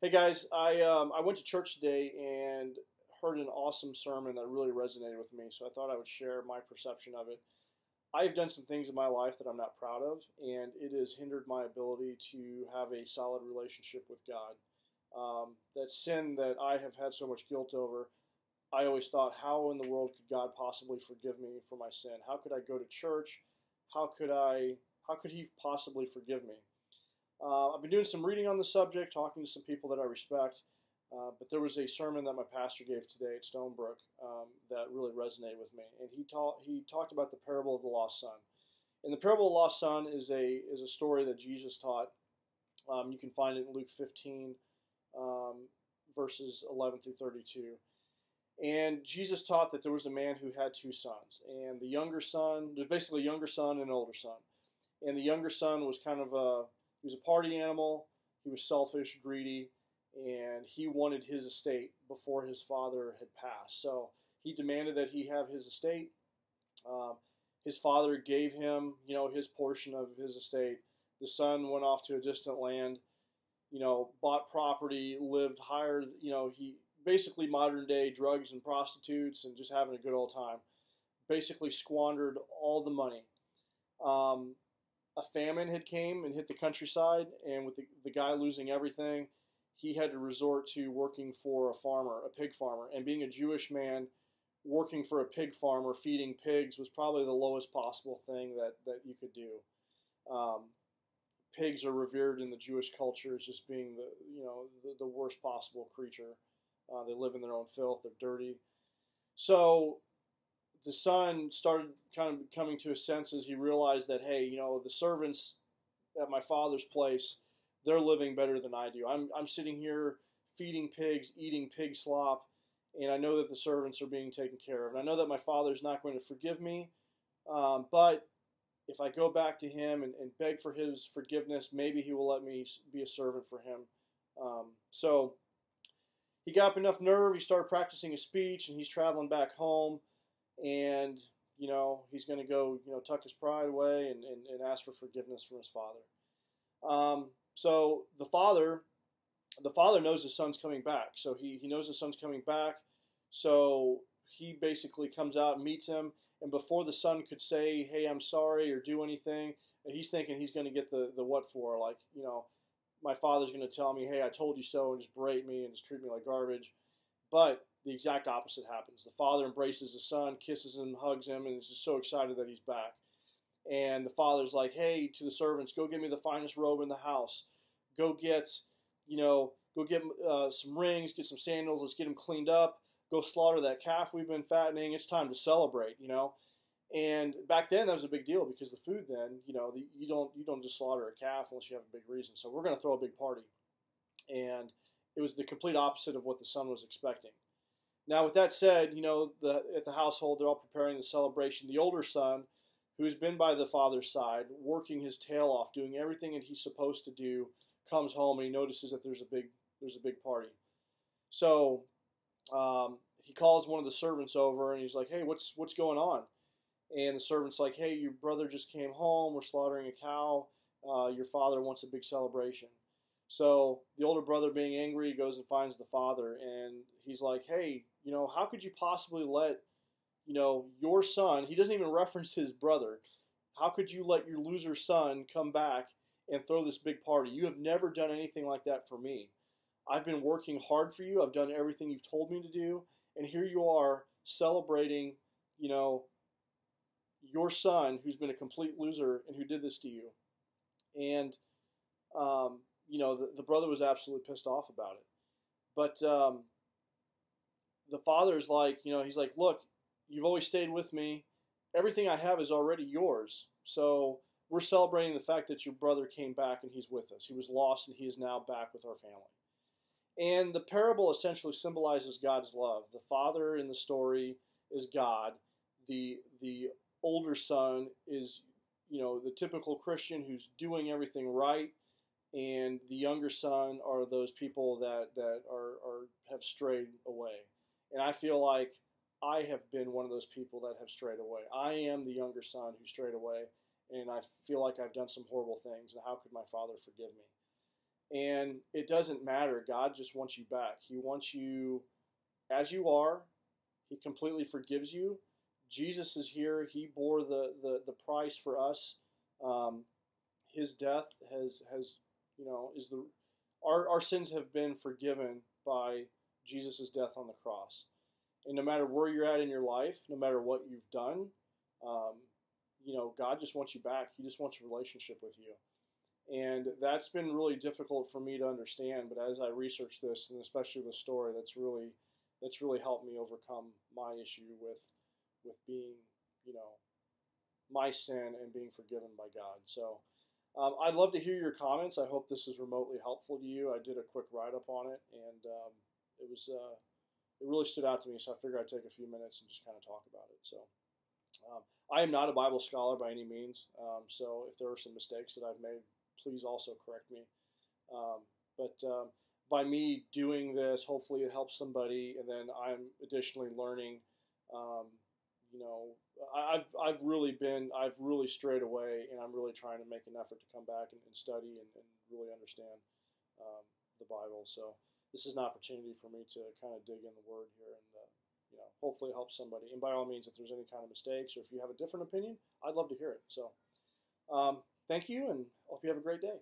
Hey guys, I went to church today and heard an awesome sermon that really resonated with me. So I thought I would share my perception of it. I have done some things in my life that I'm not proud of, and it has hindered my ability to have a solid relationship with God. That sin that I have had so much guilt over, I always thought, how in the world could God possibly forgive me for my sin? How could I go to church? How could I? How could He possibly forgive me? I've been doing some reading on the subject, talking to some people that I respect. But there was a sermon that my pastor gave today at Stonebrook that really resonated with me, and he talked about the parable of the lost son. And the parable of the lost son is a story that Jesus taught. You can find it in Luke 15, verses 11 through 32. And Jesus taught that there was a man who had two sons, and the younger son, there's basically a younger son and an older son, and the younger son was he was a party animal. He was selfish, greedy, and he wanted his estate before his father had passed. So he demanded that he have his estate. Um, his father gave him, his portion of his estate. The son went off to a distant land, bought property, lived higher. He basically modern day drugs and prostitutes and just having a good old time. Basically squandered all the money. A famine had came and hit the countryside, and with the guy losing everything, he had to resort to working for a pig farmer. And being a Jewish man, working for a pig farmer, feeding pigs was probably the lowest possible thing that you could do. Um, Pigs are revered in the Jewish culture as just being the worst possible creature. They live in their own filth. They're dirty. So the son started kind of coming to his senses. He realized that, hey, the servants at my father's place, they're living better than I do. I'm sitting here feeding pigs, eating pig slop, and I know that the servants are being taken care of. And I know that my father's not going to forgive me, but if I go back to him and beg for his forgiveness, maybe he will let me be a servant for him. So he got up enough nerve. He started practicing his speech, and he's traveling back home. And, he's going to go, tuck his pride away and ask for forgiveness from his father. So the father knows his son's coming back. So he knows his son's coming back. So he basically comes out and meets him. And before the son could say, hey, I'm sorry, or do anything, he's thinking he's going to get the what for. Like, my father's going to tell me, hey, I told you so, and just berate me and just treat me like garbage. But the exact opposite happens. The father embraces his son, kisses him, hugs him, and is just so excited that he's back. And the father's like, hey, to the servants, go get me the finest robe in the house. Go get, some rings, get some sandals, let's get them cleaned up. Go slaughter that calf we've been fattening. It's time to celebrate, And back then that was a big deal because the food then, you don't just slaughter a calf unless you have a big reason. So we're going to throw a big party. And it was the complete opposite of what the son was expecting. Now, with that said, at the household, they're all preparing the celebration. The older son, who's been by the father's side, working his tail off, doing everything that he's supposed to do, comes home and he notices that there's a big party. So he calls one of the servants over and he's like, "Hey, what's going on?" And the servant's like, "Hey, your brother just came home. We're slaughtering a cow. Your father wants a big celebration." So the older brother, being angry, goes and finds the father, and he's like, "Hey, how could you possibly let, your son," he doesn't even reference his brother, "how could you let your loser son come back and throw this big party? You have never done anything like that for me. I've been working hard for you. I've done everything you've told me to do, and here you are celebrating, your son who's been a complete loser and who did this to you." And the brother was absolutely pissed off about it. But the father's like, he's like, "Look, you've always stayed with me. Everything I have is already yours. So we're celebrating the fact that your brother came back and he's with us. He was lost and he is now back with our family." And the parable essentially symbolizes God's love. The father in the story is God. The older son is, the typical Christian who's doing everything right. And the younger son are those people that have strayed away. And I feel like I have been one of those people that have strayed away. I am the younger son who strayed away, and I feel like I've done some horrible things, and how could my father forgive me? And it doesn't matter. God just wants you back. He wants you as you are. He completely forgives you. Jesus is here. He bore the price for us. Um, his death has is the our sins have been forgiven by Jesus' death on the cross. And no matter where you're at in your life, no matter what you've done, um, God just wants you back. He just wants a relationship with you. And that's been really difficult for me to understand. But as I research this, and especially the story, that's really helped me overcome my issue with being, my sin and being forgiven by God. So I'd love to hear your comments. I hope this is remotely helpful to you. I did a quick write up on it, and it really stood out to me. So I figured I'd take a few minutes and just kind of talk about it. So. I am not a Bible scholar by any means, so if there are some mistakes that I've made, please also correct me. But by me doing this, hopefully it helps somebody, and then I'm additionally learning. Um, I've really strayed away, and I'm really trying to make an effort to come back and study and really understand the Bible. So this is an opportunity for me to kind of dig in the Word here and hopefully it helps somebody. And by all means, if there's any kind of mistakes or if you have a different opinion, I'd love to hear it. So thank you, and hope you have a great day.